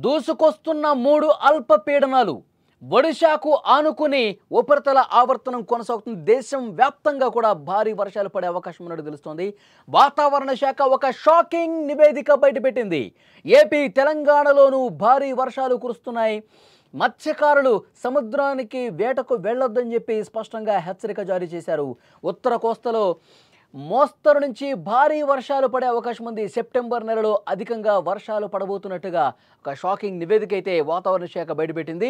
దూసుకొస్తున్న 3 అల్పపీడనాలు ఒడిశాకు ఆనుకుని ఉపరితల ఆవర్తనం కొనసాగుతుంది. దేశం వ్యాప్తంగా కూడా భారీ వర్షాలు పడే అవకాశం ఉన్నట్టు తెలుస్తోంది. వాతావరణ శాఖ ఒక షాకింగ్ నివేదిక బయటపెట్టింది. ఏపీ తెలంగాణలోనూ భారీ వర్షాలు కురుస్తున్నాయి. మత్స్యకారులు సముద్రానికి వేటకు వెళ్లొద్దని చెప్పి స్పష్టంగా హెచ్చరిక జారీ చేశారు. ఉత్తర కోస్తాలో మోస్తరు నుంచి భారీ వర్షాలు పడే అవకాశం ఉంది. సెప్టెంబర్ నెలలో అధికంగా వర్షాలు పడబోతున్నట్టుగా ఒక షాకింగ్ నివేదిక అయితే వాతావరణ శాఖ బయటపెట్టింది.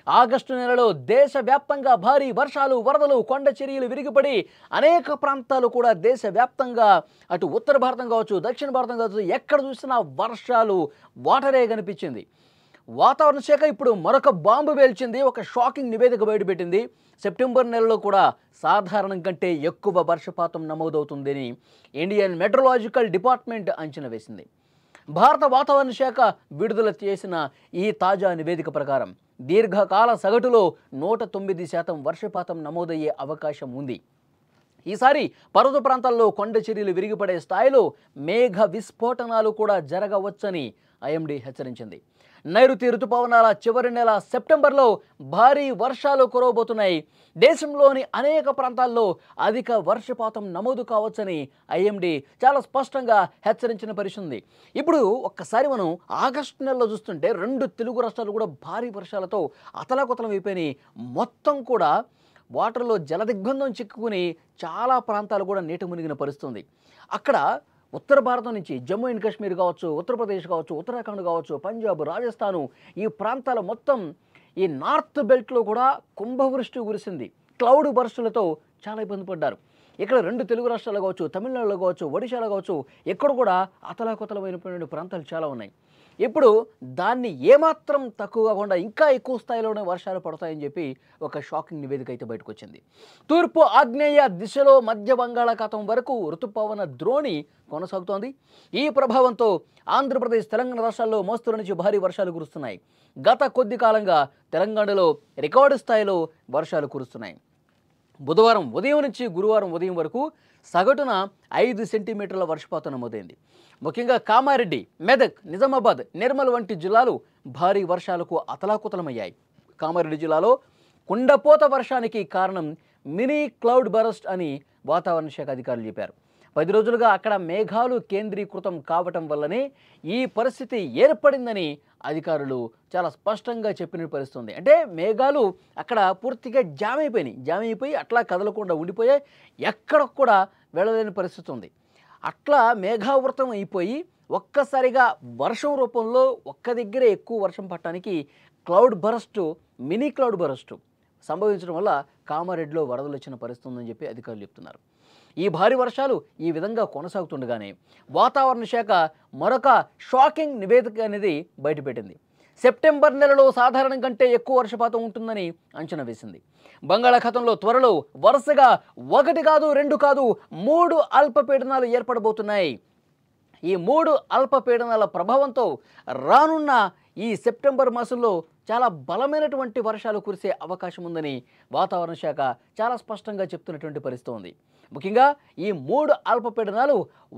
ఆగస్టు నెలలో దేశవ్యాప్తంగా భారీ వర్షాలు, వరదలు, కొండ చర్యలు విరిగిపడి అనేక ప్రాంతాలు కూడా దేశవ్యాప్తంగా అటు ఉత్తర భారతం కావచ్చు, దక్షిణ భారతం కావచ్చు, ఎక్కడ చూసినా వర్షాలు, వాటరే కనిపించింది. వాతావరణ శాఖ ఇప్పుడు మరొక బాంబు పేల్చింది. ఒక షాకింగ్ నివేదిక బయటపెట్టింది. సెప్టెంబర్ నెలలో కూడా సాధారణం కంటే ఎక్కువ వర్షపాతం నమోదవుతుందని ఇండియన్ మెట్రలాజికల్ డిపార్ట్మెంట్ అంచనా వేసింది. భారత వాతావరణ శాఖ విడుదల చేసిన ఈ తాజా నివేదిక ప్రకారం దీర్ఘకాల సగటులో 109% వర్షపాతం నమోదయ్యే అవకాశం ఉంది. ఈసారి పర్వత ప్రాంతాల్లో కొండ చర్యలు విరిగిపడే స్థాయిలో మేఘ విస్ఫోటనాలు కూడా జరగవచ్చని ఐఎండీ హెచ్చరించింది. నైరుతి రుతుపవనాల చివరి నెల సెప్టెంబర్లో భారీ వర్షాలు కురవబోతున్నాయి. దేశంలోని అనేక ప్రాంతాల్లో అధిక వర్షపాతం నమోదు కావచ్చని ఐఎండీ చాలా స్పష్టంగా హెచ్చరించిన పరిస్థితి. ఇప్పుడు ఒక్కసారి మనం ఆగస్టు నెలలో చూస్తుంటే 2 తెలుగు రాష్ట్రాలు కూడా భారీ వర్షాలతో అతలాకుతలం అయిపోయినాయి. మొత్తం కూడా వాటర్లో జలదిగ్బంధం చిక్కుకుని చాలా ప్రాంతాలు కూడా నీట మునిగిన పరిస్థితుంది. అక్కడ ఉత్తర భారతం నుంచి జమ్మూ అండ్ కాశ్మీర్ కావచ్చు, ఉత్తరప్రదేశ్ కావచ్చు, ఉత్తరాఖండ్ కావచ్చు, పంజాబ్, రాజస్థాను, ఈ ప్రాంతాల మొత్తం ఈ నార్త్ బెల్ట్లో కూడా కుంభవృష్టి కురిసింది. క్లౌడ్ బర్స్టులతో చాలా ఇబ్బంది పడ్డారు. ఇక్కడ 2 తెలుగు రాష్ట్రాలు కావచ్చు, తమిళనాడులో కావచ్చు, ఒడిశాలో కావచ్చు, ఎక్కడ కూడా అతలాకుతలమైనటువంటి ప్రాంతాలు చాలా ఉన్నాయి. ఇప్పుడు దాన్ని ఏమాత్రం తక్కువ కాకుండా ఇంకా ఎక్కువ స్థాయిలోనే వర్షాలు పడతాయని చెప్పి ఒక షాకింగ్ నివేదిక అయితే బయటకు వచ్చింది. తూర్పు ఆగ్నేయ దిశలో మధ్య బంగాళాఖాతం వరకు ఋతుపవన ద్రోణి కొనసాగుతోంది. ఈ ప్రభావంతో ఆంధ్రప్రదేశ్, తెలంగాణ రాష్ట్రాల్లో మోస్తరు నుంచి భారీ వర్షాలు కురుస్తున్నాయి. గత కొద్ది కాలంగా తెలంగాణలో రికార్డు స్థాయిలో వర్షాలు కురుస్తున్నాయి. బుధవారం ఉదయం నుంచి గురువారం ఉదయం వరకు సగటున 5 సెంటీమీటర్ల వర్షపాతం నమోదైంది. ముఖ్యంగా కామారెడ్డి, మెదక్, నిజామాబాద్, నిర్మల్ వంటి జిల్లాలు భారీ వర్షాలకు అతలాకుతలమయ్యాయి. కామారెడ్డి జిల్లాలో కుండపోత వర్షానికి కారణం మినీ క్లౌడ్ బరస్ట్ అని వాతావరణ శాఖ అధికారులు చెప్పారు. 10 రోజులుగా అక్కడ మేఘాలు కేంద్రీకృతం కావటం వల్లనే ఈ పరిస్థితి ఏర్పడిందని అధికారులు చాలా స్పష్టంగా చెప్పిన పరిస్థితుంది. అంటే మేఘాలు అక్కడ పూర్తిగా జామ్ అయిపోయి అట్లా కదలకుండా ఉండిపోయాయి. ఎక్కడ కూడా వెళ్ళలేని పరిస్థితి ఉంది. అట్లా మేఘావృతం అయిపోయి ఒక్కసారిగా వర్షం రూపంలో ఒక్క దగ్గరే ఎక్కువ వర్షం పట్టడానికి మినీ క్లౌడ్ బరస్టు సంభవించడం వల్ల కామారెడ్డిలో వరదలు వచ్చిన పరిస్థితి ఉందని చెప్పి అధికారులు చెప్తున్నారు. ఈ భారీ వర్షాలు ఈ విధంగా కొనసాగుతుండగానే వాతావరణ శాఖ మరొక షాకింగ్ నివేదిక అనేది బయటపెట్టింది. సెప్టెంబర్ నెలలో సాధారణం కంటే ఎక్కువ వర్షపాతం ఉంటుందని అంచనా వేసింది. బంగాళాఖాతంలో త్వరలో వరుసగా 1 కాదు, 2 కాదు, 3 అల్పపీడనాలు ఏర్పడబోతున్నాయి. ఈ 3 అల్పపీడనాల ప్రభావంతో రానున్న ఈ సెప్టెంబర్ మాసంలో చాలా బలమైనటువంటి వర్షాలు కురిసే అవకాశం ఉందని వాతావరణ శాఖ చాలా స్పష్టంగా చెప్తున్నటువంటి పరిస్థితి ఉంది. ముఖ్యంగా ఈ 3 అల్పపీడనాలు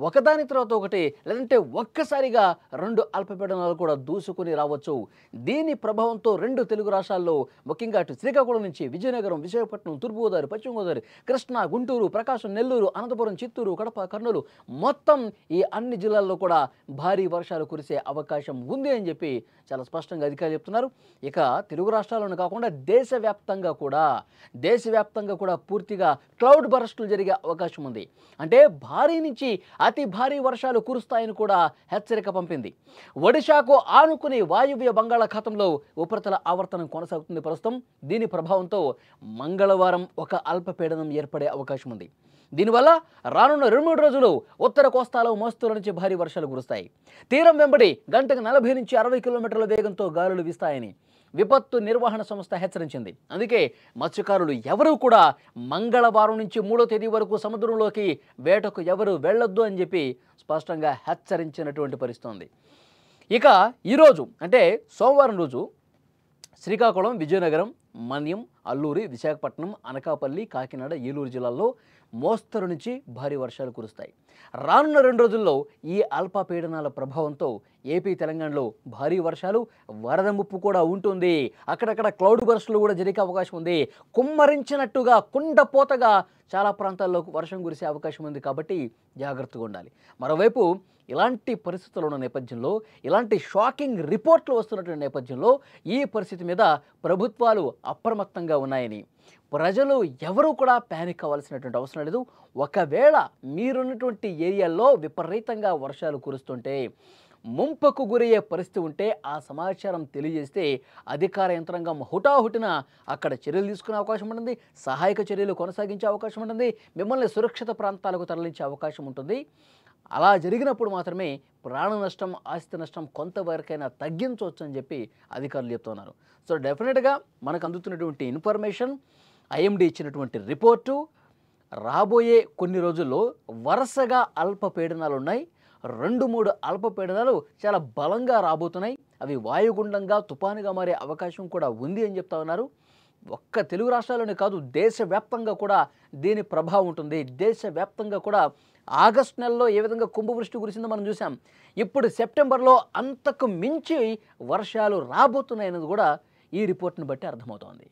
ఒకదాని తర్వాత ఒకటి, లేదంటే ఒక్కసారిగా 2 అల్పపీడనాలు కూడా దూసుకుని రావచ్చు. దీని ప్రభావంతో 2 తెలుగు రాష్ట్రాల్లో ముఖ్యంగా అటు శ్రీకాకుళం నుంచి విజయనగరం, విశాఖపట్నం, తూర్పుగోదావరి, పశ్చిమ గోదావరి, కృష్ణా, గుంటూరు, ప్రకాశం, నెల్లూరు, అనంతపురం, చిత్తూరు, కడప, కర్నూలు మొత్తం ఈ అన్ని జిల్లాల్లో కూడా భారీ వర్షాలు కురిసే అవకాశం ఉంది అని చెప్పి చాలా స్పష్టంగా అధికారులు చెప్తున్నారు. ఇక తెలుగు రాష్ట్రాల్లోనే కాకుండా దేశవ్యాప్తంగా కూడా పూర్తిగా క్లౌడ్ బరస్టులు జరిగే అవకాశం ఉంది. అంటే భారీ నుంచి అతి భారీ వర్షాలు కురుస్తాయని కూడా హెచ్చరిక పంపింది. ఒడిశాకు ఆనుకుని వాయువ్య బంగాళాఖాతంలో ఉపరితల ఆవర్తనం కొనసాగుతుంది ప్రస్తుతం. దీని ప్రభావంతో మంగళవారం ఒక అల్పపీడనం ఏర్పడే అవకాశం ఉంది. దీనివల్ల రానున్న 2-3 రోజులు ఉత్తర కోస్తాలో మోస్తరు నుంచి భారీ వర్షాలు కురుస్తాయి. తీరం వెంబడి గంటకు 40 నుంచి 60 కిలోమీటర్ల వేగంతో గాలులు వీస్తాయని విపత్తు నిర్వహణ సంస్థ హెచ్చరించింది. అందుకే మత్స్యకారులు ఎవరూ కూడా మంగళవారం నుంచి 3వ తేదీ వరకు సముద్రంలోకి వేటకు ఎవరు వెళ్ళొద్దు అని చెప్పి స్పష్టంగా హెచ్చరించినటువంటి పరిస్థితి ఉంది. ఇక ఈరోజు అంటే సోమవారం రోజు శ్రీకాకుళం, విజయనగరం, మన్యం, అల్లూరి, విశాఖపట్నం, అనకాపల్లి, కాకినాడ, ఏలూరు జిల్లాల్లో మోస్తరు నుంచి భారీ వర్షాలు కురుస్తాయి. రానున్న 2 రోజుల్లో ఈ అల్పపీడనాల ప్రభావంతో ఏపీ, తెలంగాణలో భారీ వర్షాలు, వరద ముప్పు కూడా ఉంటుంది. అక్కడక్కడ క్లౌడ్ బర్స్టులు కూడా జరిగే అవకాశం ఉంది. కుమ్మరించినట్టుగా, కుండపోతగా చాలా ప్రాంతాల్లో వర్షం కురిసే అవకాశం ఉంది. కాబట్టి జాగ్రత్తగా ఉండాలి. మరోవైపు ఇలాంటి పరిస్థితులు ఉన్న నేపథ్యంలో, ఇలాంటి షాకింగ్ రిపోర్ట్లు వస్తున్నటువంటి నేపథ్యంలో ఈ పరిస్థితి మీద ప్రభుత్వాలు అప్రమత్తంగా ఉన్నాయని, ప్రజలు ఎవరూ కూడా ప్యానిక్ అవ్వాల్సినటువంటి అవసరం లేదు. ఒకవేళ మీరున్నటువంటి ఏరియాల్లో విపరీతంగా వర్షాలు కురుస్తుంటే, ముంపుకు గురయ్యే పరిస్థితి ఉంటే ఆ సమాచారం తెలియజేస్తే అధికార యంత్రాంగం హుటాహుటిన అక్కడ చర్యలు తీసుకునే అవకాశం ఉంటుంది. సహాయక చర్యలు కొనసాగించే అవకాశం ఉంటుంది. మిమ్మల్ని సురక్షిత ప్రాంతాలకు తరలించే అవకాశం ఉంటుంది. అలా జరిగినప్పుడు మాత్రమే ప్రాణ నష్టం, ఆస్తి నష్టం కొంతవరకైనా తగ్గించవచ్చు అని చెప్పి అధికారులు చెప్తున్నారు. సో డెఫినెట్గా మనకు అందుతున్నటువంటి ఇన్ఫర్మేషన్, ఐఎండీ ఇచ్చినటువంటి రిపోర్టు, రాబోయే కొన్ని రోజుల్లో వరుసగా అల్పపీడనాలు ఉన్నాయి. 2-3 అల్పపీడనాలు చాలా బలంగా రాబోతున్నాయి. అవి వాయుగుండంగా, తుపానుగా మారే అవకాశం కూడా ఉంది అని చెప్తా ఉన్నారు. ఒక్క తెలుగు రాష్ట్రాల్లోనే కాదు, దేశవ్యాప్తంగా కూడా దీని ప్రభావం ఉంటుంది. దేశవ్యాప్తంగా కూడా ఆగస్టు నెలలో ఏ విధంగా కుంభవృష్టి కురిసిందో మనం చూసాం. ఇప్పుడు సెప్టెంబర్లో అంతకు మించి వర్షాలు రాబోతున్నాయన్నది కూడా ఈ రిపోర్ట్ని బట్టి అర్థమవుతోంది.